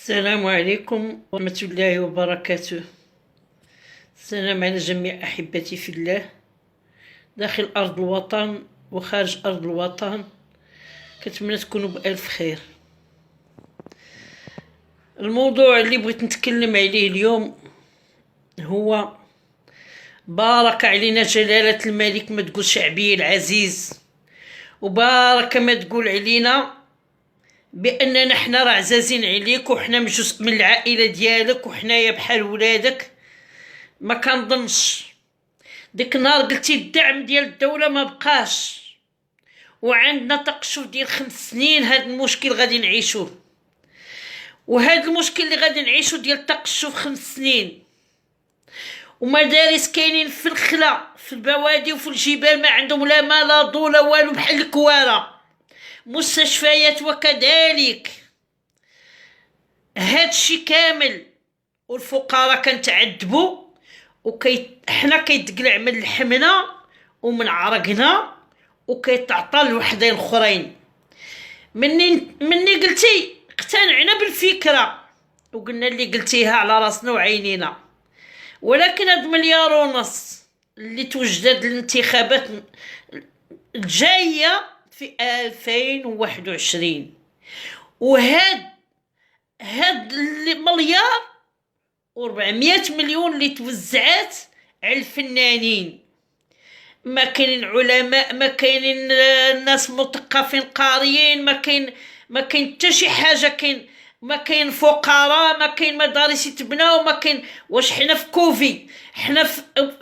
السلام عليكم ورحمة الله وبركاته. السلام على جميع أحبتي في الله داخل أرض الوطن وخارج أرض الوطن. كنتمنى تكونوا بألف خير. الموضوع اللي بغيت نتكلم عليه اليوم هو بارك علينا جلالة الملك ما تقول شعبي العزيز، وبارك ما تقول علينا باننا حنا راه عزازين عليك وحنا من جزء من العائله ديالك وحنايا بحال ولادك. ما كنظنش ديك النهار قلتي الدعم ديال الدوله ما بقاش، وعندنا تقشف ديال 5 سنين. هاد المشكل غادي نعيشوه، وهاد المشكل اللي غادي نعيشو ديال التقشف 5 سنين، ومدارس كاينين في الخلا في البوادي وفي الجبال ما عندهم لا ما لا ضو لا والو بحال الكواره، مستشفيات وكذلك. هادشي كامل والفقراء كنتعذبوا حنا كيتقلع من لحمنا ومن عرقنا وكيتعطى لوحدين اخرين. مني قلتي اقتنعنا بالفكره وقلنا اللي قلتيها على راسنا وعينينا، ولكن هاد 1.5 مليار اللي توجدت الانتخابات الجايه في 2021، وهاد المليار و400 مليون اللي توزعات على الفنانين، ما كاينين علماء، ما كاينين ناس مثقفين قاريين، ما كاين حتى شي حاجه، ما كاين فقراء، ما كاين مدارس يتبناو، ما كاين. واش حنا في كوفي؟ حنا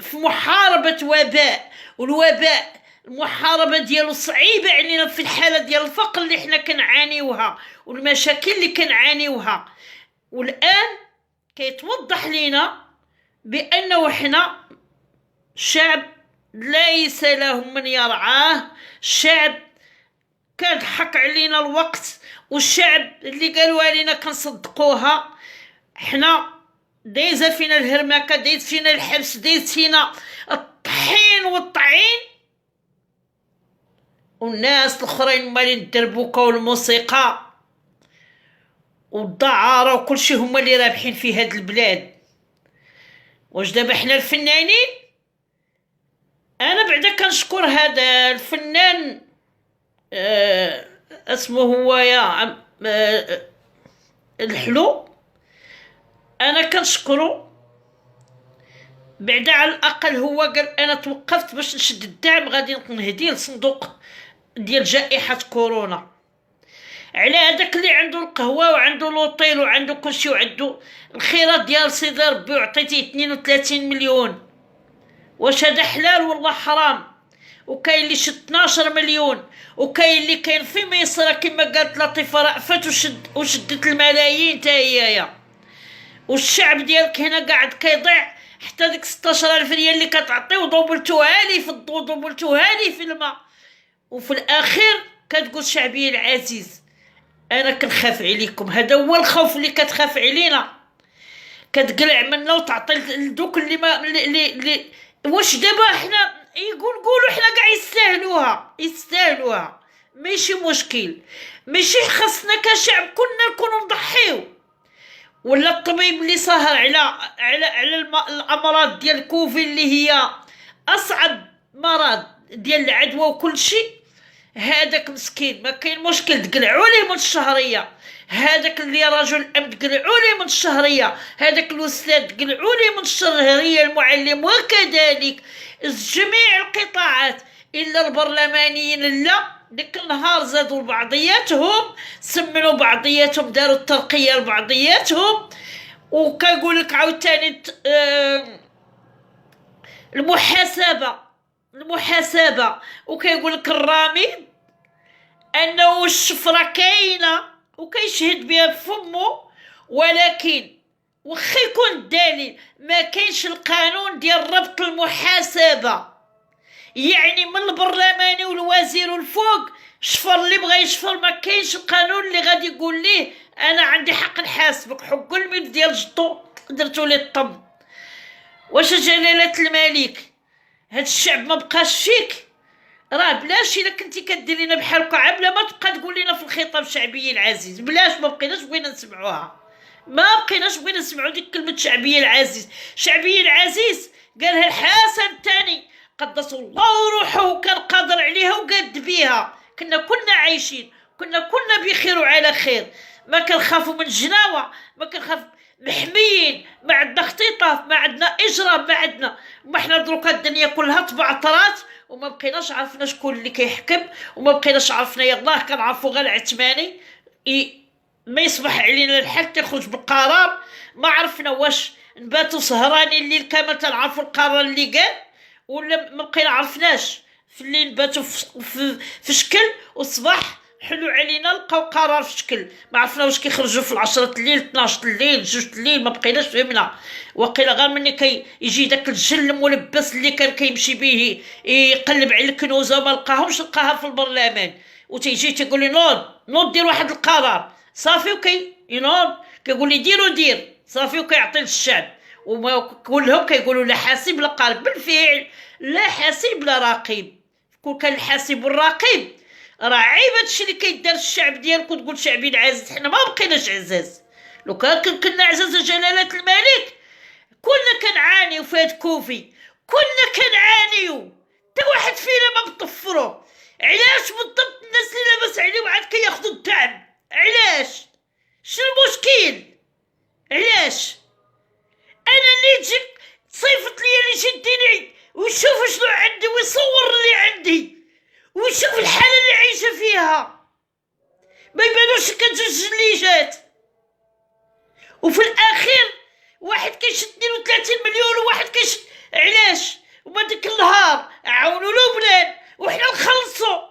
في محاربه وباء، والوباء المحاربه ديالو صعيبه علينا في الحاله ديال الفقر اللي حنا كنعانيوها والمشاكل اللي كنعانيوها. والان كيتوضح لينا بانه حنا شعب ليس له من يرعاه، شعب كان ضحك علينا الوقت، والشعب اللي قالوا علينا كنصدقوها. حنا دايزه فينا الهرمكه، دايز فينا الحبس، دايز فينا الطحين والطعين، والناس الاخرين مالين الدربوكه والموسيقى والدعاره وكل شيء هما اللي رابحين في هاد البلاد. واش دابا حنا الفنانين؟ انا بعدا كنشكر هذا الفنان اسمه هو يا عم الحلو، انا كنشكره بعدا. على الاقل هو قال انا توقفت باش نشد الدعم غادي نهدي لصندوق ديال جائحه كورونا. على هذاك اللي عنده القهوه وعنده لوطيل وعنده كلشي وعنده الخيرات ديال سيدي ربي وعطيتيه 32 مليون، واش هذا حلال ولا حرام؟ وكاين اللي شد 12 مليون، وكاين اللي كاين في مصر كما قالت لطيفه رأفت وشدت الملايين تا هي. والشعب ديالك هنا قاعد كيضيع، حتى ديك 16,000 ريال اللي كتعطيو ضبلتوها لي في الضو ضبلتوها لي في الماء، وفي الاخير كتقول شعبي العزيز. انا كنخاف عليكم، هذا هو الخوف اللي كتخاف علينا، كتقلع منا وتعطي لدوك اللي ما اللي واش دابا حنا قولوا حنا كاع يستاهلوها ماشي مشكل، ماشي خاصنا كشعب كنا نكونوا نضحيو. ولا الطبيب اللي سهر على الامراض ديال كوفي اللي هي اصعب مرض ديال العدوى وكل شيء، هذاك مسكين ما كاين مشكل تقلعوا ليه من الشهريه، هذاك اللي رجل الامن تقلعوا ليه من الشهريه، هذاك الاستاذ تقلعوا ليه من الشهريه، المعلم وكذلك جميع القطاعات الا البرلمانيين. لا، ديك النهار زادوا بعضياتهم، سمنوا بعضياتهم، داروا الترقيه لبعضياتهم. وكنقول لك عاوتاني المحاسبه وكيقول لك الرامي انه الشفره كاينه وكيشهد بها بفمه، ولكن واخا يكون الدليل ما كاينش القانون ديال ربط المحاسبه. يعني من البرلماني والوزير والفوق شفر اللي بغى يشفر، ما كاينش القانون اللي غادي يقول ليه انا عندي حق نحاسبك. حق الميل ديال جدو درتو لي الطم. واش جلاله الملك هاد الشعب ما بقاش فيك؟ راه بلاش الا كنتي كدير لنا بحال هكا، بلا ما تبقى تقول لنا في الخطاب شعبي العزيز، بلاش، ما بقيناش بغينا نسمعوها. ما بقيناش بغينا نسمعوا ديك كلمه شعبيه العزيز. شعبيه العزيز قالها الحسن الثاني قدس الله روحه، كان قادر عليها وقاد بيها. كنا عايشين، كنا بخير وعلى خير، ما كنخافوا من الجناوه، ما كنخاف، محميين، ما عندنا اختطاف، ما عندنا اجرام، ما عندنا. ما حنا دروكا الدنيا كلها تبعثرات وما بقيناش عرفنا شكون اللي كيحكم، وما بقيناش عرفنا. يلاه كنعرفوا غير العثماني ما يصبح علينا الحال تخرج بالقرار. ما عرفنا واش نباتوا سهرانين الليل كامل تنعرفوا القرار اللي قال، ولا ما بقينا عرفناش في الليل نباتوا في شكل، والصباح حلو علينا لقاو قرار في شكل. ما عرفنا واش كيخرجوا في 10 الليل، 12 الليل، 2 الليل، ما بقيناش فهمنا. وقيل غير ملي يجي داك الجل الملبس اللي كان كيمشي به يقلب على الكنوزه وما لقاهمش، لقاها في البرلمان، وتيجي تيقول لي نوض دير واحد القرار صافي، ينوض كيقول لي دير صافي، وكيعطي للشعب. وما كلهم كيقولوا لا حاسب لا قارب. بالفعل لا حاسب لا راقب. كون كان الحاسب والراقب راه عيب هادشي اللي كيدار الشعب ديالك وتقول شعبي العزيز. حنا ما بقيناش عزاز. لو كان كنا عزاز جلالة الملك كنا كنعانيو في هاد كوفي، كنا كنعانيو تا واحد فينا ما بطفرو. علاش بالضبط الناس اللي لاباس عليهم عاد كياخدو الدعم؟ علاش؟ شنو المشكل؟ علاش انا اللي تجي تصيفط لي اللي يشدني ويشوف شنو عندي ويصور اللي عندي ويشوف الحاله اللي عايشه فيها، ما يبانوش كتجوج الليجات، وفي الاخير واحد كيشد 32 مليون وواحد كيشد. علاش؟ وما ديك النهار عاونوا لبنان وحنا نخلصوا.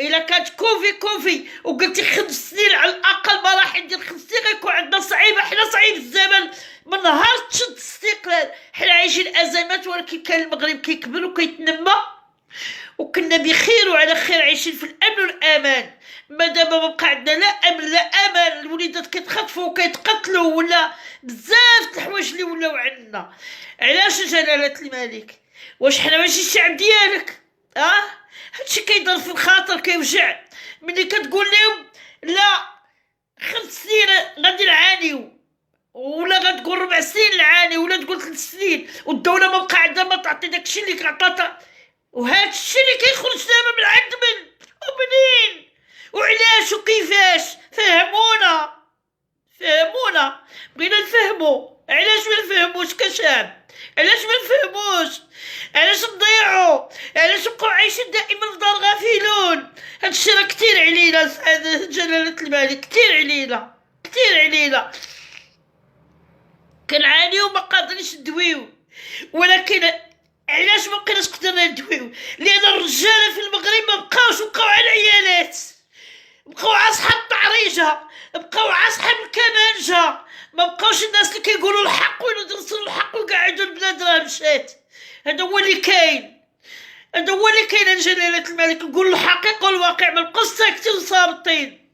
الا كانت كوفي وقلتي 5 سنين على الاقل، ما راح ندير 5 سنين، غيكون عندنا صعيبه. حنا صعيب الزمن من نهار تشد الاستقلال، حنا عايشين ازمات، ولكن كان المغرب كيكبر وكيتنمى وكنا بخير وعلى خير، عايشين في الامن والامان. مادام ما بقى عندنا لا امن لا امان، الوليدات كيتخطفوا وكيتقتلوا، ولا بزاف د الحوايج اللي ولاو عندنا. علاش جلاله الملك؟ واش حنا ماشي الشعب ديالك؟ هادشي كيضر في الخاطر، كيوجع ملي كتقول لهم لا 5 سنين غادي نعانيو، ولا غتقول 4 سنين نعاني، ولا تقول 3 سنين، والدوله ما بقى عندها ما تعطي داكشي اللي عطاتها. وهادشي اللي كيخرج دابا من عند ومنين وعلاش وكيفاش؟ فهمونا بغينا نفهمو. علاش ما نفهموش كشعب؟ علاش ما نفهموش؟ علاش نضيعوا؟ علاش نبقاو عايشين دائما في دار غافلون؟ هادشي راه كتير علينا جلالة الملك، كتير علينا كنعانيو وما قادرينش ندويو. ولكن علاش ما بقيناش قدرنا ندويو؟ لان الرجاله في المغرب ما بقاو على العيالات، بقاو على صحاب الطعريجه، بقاو على صحاب الكمانجه، ما بقاوش الناس اللي كيقولوا الحق ويدرسوا الحق وقاعدوا البلاد راه مشات. هذا هو اللي كاين جلالة الملك. نقول الحقيقه والواقع، ما نبقاوش ساكتين وصامتين.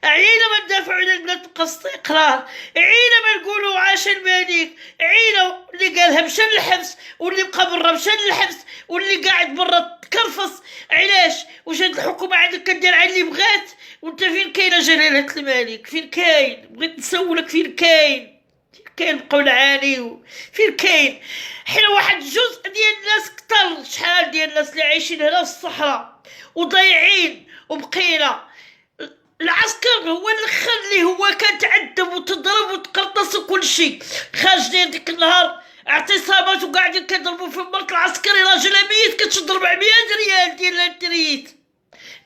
عينا ما ندافعوا على البلاد تبقى استقرار، عينا ما نقولوا عاش الملك، عينا اللي قالها مشى للحبس، واللي بقى برا مشى للحبس، واللي قاعد برا تكرفص. علاش؟ واش هاد الحكومه عندك كدير على اللي بغات؟ وانت فين كاينه جلاله الملك؟ فين كاين؟ بغيت نسولك فين كاين؟ بقاو نعانيو، فين كاين؟ حنا واحد الجزء ديال الناس كتر، شحال ديال الناس اللي عايشين هنا في الصحراء وضايعين، وبقينا العسكر هو اللي هو كان تعذب وتضرب وتقرطس وكل شيء. خارج ديك النهار اعتصامات وقاعدين كيضربوا في مرت العسكري، راجل ميت كتشد 400 ريال ديال التريت.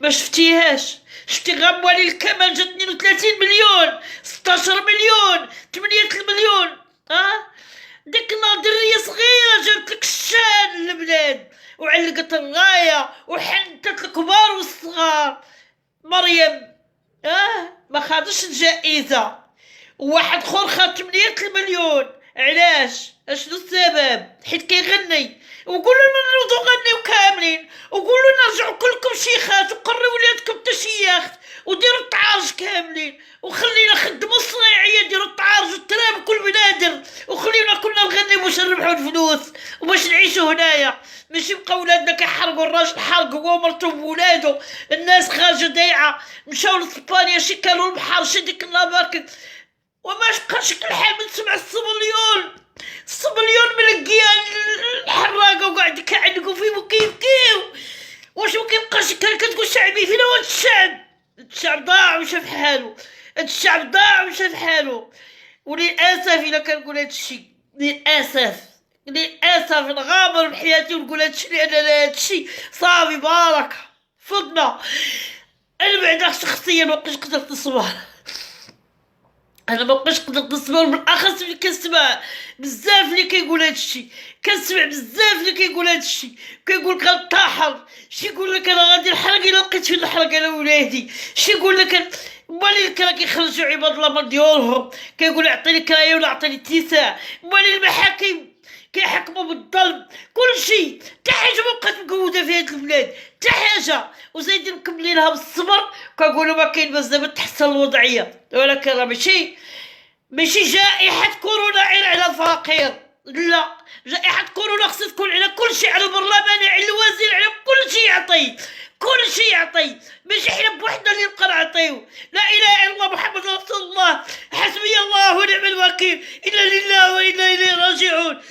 ما شفتيهاش؟ شفتي غموالي الكمال جات 32 مليون، 16 مليون، 8 المليون. ديك النهار دريه صغيره جابت لك الشان للبلاد وعلقت الغايه وحنتت الكبار والصغار. مريم ما خدش الجائزه، وواحد اخر خد 8 المليون. علاش؟ اشنو السبب؟ حيت كيغني. وقولوا لنا نوضو نغنيو كاملين، وقولوا لنا رجعوا كلكم شيخات وقريو ولادكم تا شياخت وديروا الطعارج كاملين، وخلينا خدموا الصنايعيه ديروا الطعارج والتراب كل بنادر، وخلينا كلنا نغنيو باش نربحوا الفلوس وباش نعيشوا هنايا. ماشي بقى ولادنا كيحرقوا، الراجل حرق هو ومرته وولادو، الناس خارجه ضايعه. مشاو لاسبانيا، شي كانوا البحر، شي ديك النهار وماش بقاش الحال من سمع الصبليون ملقيان الحراقه وقاعد كيعلقوا فيه وكيبكيو. واش مكيبقاش كتقول شعبي فينا؟ هو الشعب ضاع وشاف حالو، الشعب ضاع وشاف حالو. وللاسف الا كنقول هادشي، للاسف نغامر بحياتي ونقول هادشي، لان هادشي صافي بارك فضنا. انا بعدا شخصيا مبقيتش قدرت نصبر، انا مبقيتش قدرت نصبر، بالاخص ملي كنسمع بزاف اللي كيقول هادشي، كنسمع بزاف اللي كيقول هادشي، كيقول لك غنطاحر، شي يقول لك انا غادي نحرق الا لقيت فين نحرق انا ولادي، شي يقول لك مالي الكرا كيخرجوا عباد الله من ديورهم، كيقول اعطيني كرايه ولا اعطيني اتساع، مالي المحاكم كيحكموا بالظلم، كلشي حتى حاجه ما بقات مقوده في هاد البلاد، حتى حاجه، وزايدين مكملينها بالصبر، كنقولوا ما كاين باش دابا تحسن الوضعيه. ولكن راه ماشي جائحه كورونا غير على الفقير، لا، جائحه كورونا خصها تكون على كلشي، على البرلمان، على الوزير، على كلشي يعطي، كلشي يعطي، ماشي حنا بوحدنا اللي نبقى نعطيو. لا اله الا الله محمد رسول الله، حسبي الله ونعم الوكيل، انا لله وانا اليه راجعون.